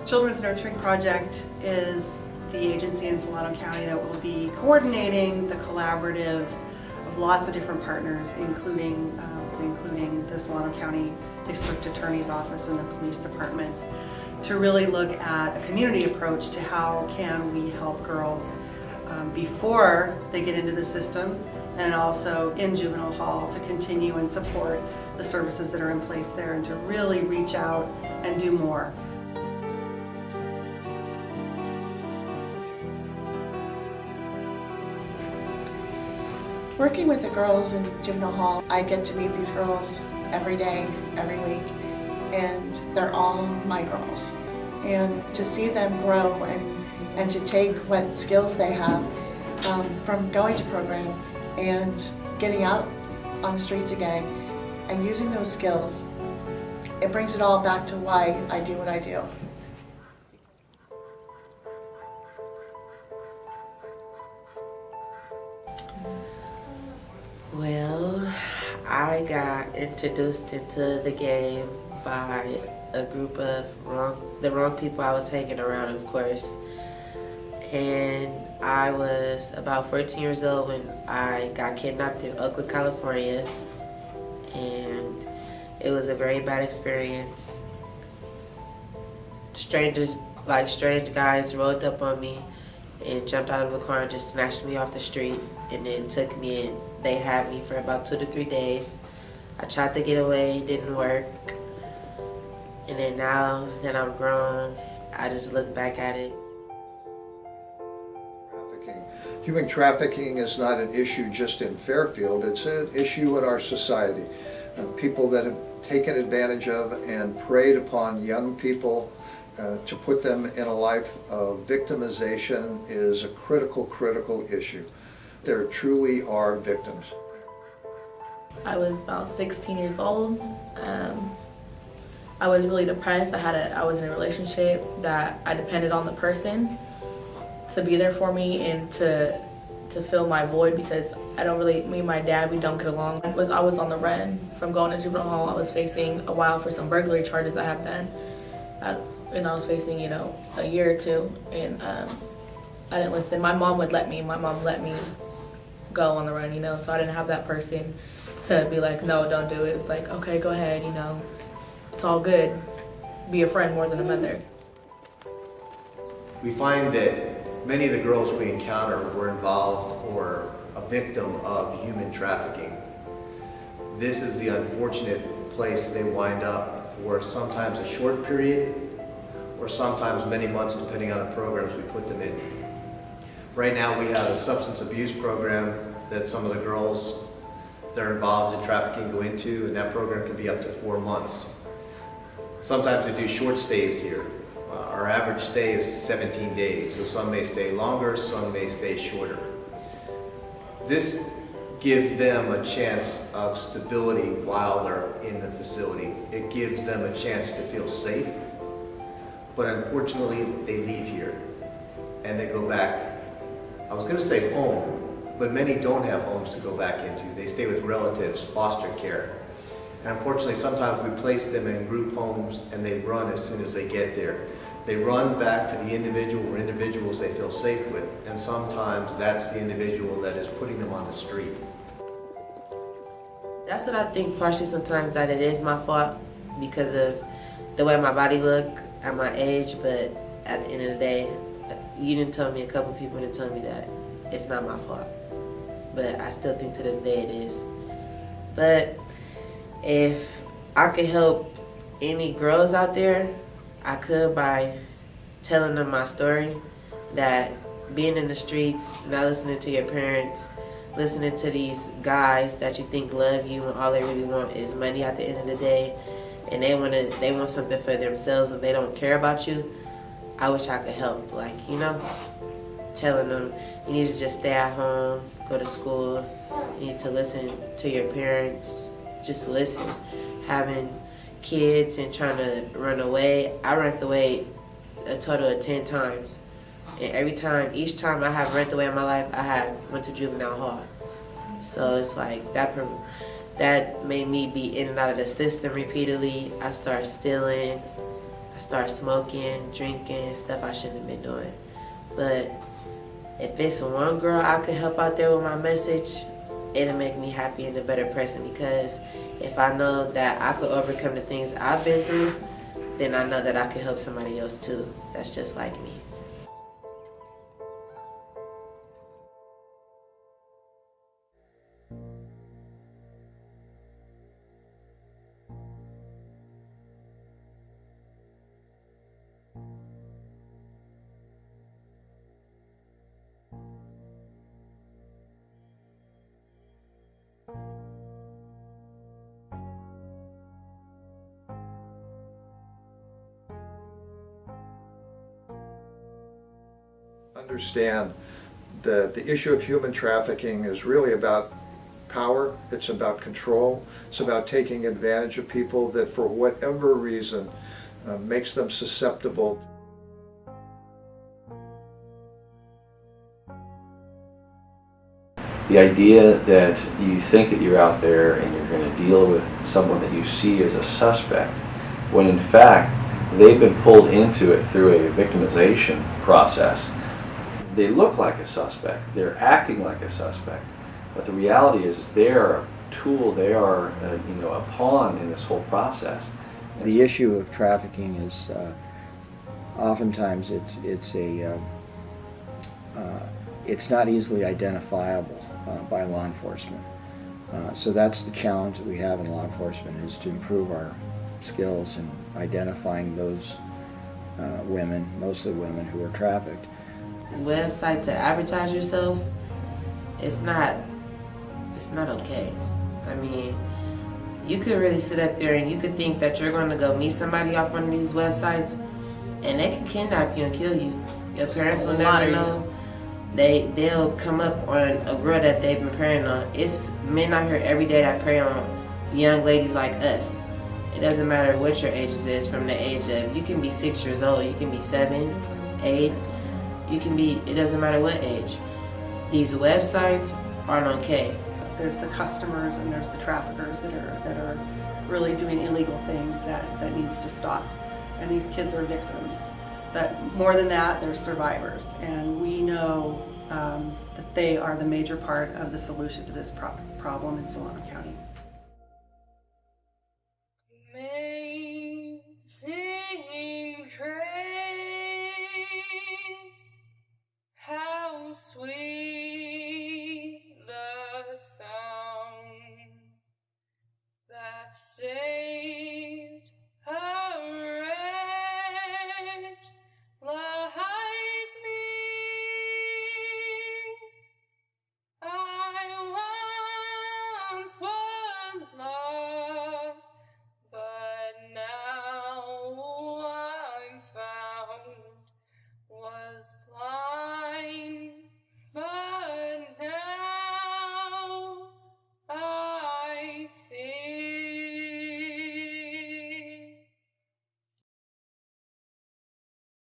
Children's Nurturing Project is the agency in Solano County that will be coordinating the collaborative of lots of different partners, including the Solano County District Attorney's Office and the police departments, to really look at a community approach to how can we help girls before they get into the system, and also in juvenile hall to continue and support the services that are in place there and to really reach out and do more. Working with the girls in juvenile hall, I get to meet these girls every day, every week, and they're all my girls. And to see them grow and to take what skills they have from going to program and getting out on the streets again and using those skills, it brings it all back to why I do what I do. Well, I got introduced into the game by a group of the wrong people I was hanging around, of course. And I was about 14 years old when I got kidnapped in Oakland, California. And it was a very bad experience. Strange guys rolled up on me and jumped out of the car and just snatched me off the street and then took me in. They had me for about 2 to 3 days. I tried to get away, it didn't work. And then now that I'm grown, I just look back at it. Human trafficking is not an issue just in Fairfield, it's an issue in our society. People that have taken advantage of and preyed upon young people to put them in a life of victimization is a critical issue. There truly are victims. I was about 16 years old. I was really depressed. I was in a relationship that I depended on the person to be there for me and to fill my void, because me and my dad, we don't get along. I was on the run from going to juvenile hall. I was facing a while for some burglary charges I have done. And I was facing, a year or two, and I didn't listen. My mom let me go on the run, so I didn't have that person to be like, no, don't do it. It's like, okay, go ahead, it's all good. Be a friend more than a mother. We find that many of the girls we encounter were involved or a victim of human trafficking. This is the unfortunate place they wind up for sometimes a short period or sometimes many months, depending on the programs we put them in. Right now we have a substance abuse program that some of the girls that are involved in trafficking go into, and that program can be up to 4 months. Sometimes they do short stays here. Our average stay is 17 days, so some may stay longer, some may stay shorter. This gives them a chance of stability while they're in the facility. It gives them a chance to feel safe, but unfortunately they leave here and they go back, I was going to say home, but many don't have homes to go back into. They stay with relatives, foster care. And unfortunately, sometimes we place them in group homes and they run as soon as they get there. They run back to the individual or individuals they feel safe with, and sometimes that's the individual that is putting them on the street. That's what I think partially sometimes, that it is my fault because of the way my body look at my age, but at the end of the day, a couple people didn't tell me that it's not my fault. But I still think to this day it is. But if I could help any girls out there, I could by telling them my story, that being in the streets, not listening to your parents, listening to these guys that you think love you and all they really want is money at the end of the day, and they want something for themselves and they don't care about you. I wish I could help, telling them you need to just stay at home, go to school, you need to listen to your parents, just listen. Having kids and trying to run away, I ran away a total of 10 times. And each time I have run away in my life, I went to juvenile hall. So it's like that made me be in and out of the system repeatedly. I started stealing, I start smoking, drinking, stuff I shouldn't have been doing. But if it's one girl I could help out there with my message, it'll make me happy and a better person, because if I know that I could overcome the things I've been through, then I know that I can help somebody else too that's just like me. Understand the issue of human trafficking is really about power, it's about control, it's about taking advantage of people that for whatever reason makes them susceptible. The idea that you think that you're out there and you're going to deal with someone that you see as a suspect, when in fact they've been pulled into it through a victimization process. They look like a suspect, they're acting like a suspect, but the reality is they're a tool, they are a pawn in this whole process. The issue of trafficking is oftentimes it's not easily identifiable by law enforcement. So that's the challenge that we have in law enforcement, is to improve our skills in identifying those women, mostly women, who are trafficked. Website to advertise yourself, it's not okay. I mean, you could really sit up there and you could think that you're going to go meet somebody off one of these websites and they can kidnap you and kill you. Your parents will never know. They'll come up on a girl that they've been preying on. It's men out here every day that prey on young ladies like us. It doesn't matter what your age is, from the age of, you can be 6 years old, you can be 7, 8, you can be, it doesn't matter what age. These websites aren't okay. There's the customers and there's the traffickers that are really doing illegal things that needs to stop. And these kids are victims. But more than that, they're survivors. And we know that they are the major part of the solution to this problem in Solano County. Amazing grace, how sweet the sound that saved